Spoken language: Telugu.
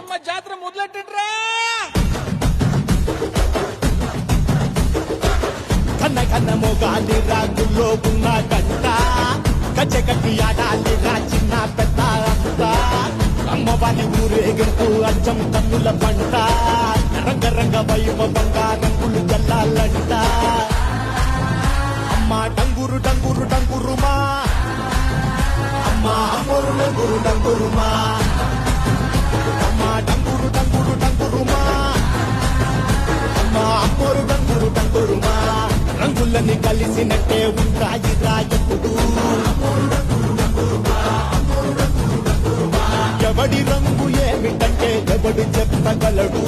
పోచమ్మ జాతర మొదలెట్టిండ్రా. కన్న కన్న మొగాలి రాగుల్లో ఉన్న గంట గచ్చగట్టి ఆడాలి రా చిన్న పెద్ద అంతా అమ్మవారి ఊరేగింపు అచ్చం కన్నుల పంట రంగరంగ వైభవంగా రంగులు జల్లాలంట అమ్మ డంగురు డంగురు డంగురుమా అమ్మ అమ్మోరు డంగురు డంగురుమా అమ్మ డంగురు డంగురు డంగురుమా అమ్మ అమ్మోరు డంగురు డంగురుమా రంగులని కలిసినట్టే ఉంటాయి రాయప్పుడు ఎవడి రంగు ఏమిటంటే ఎవడు చెప్పగలడు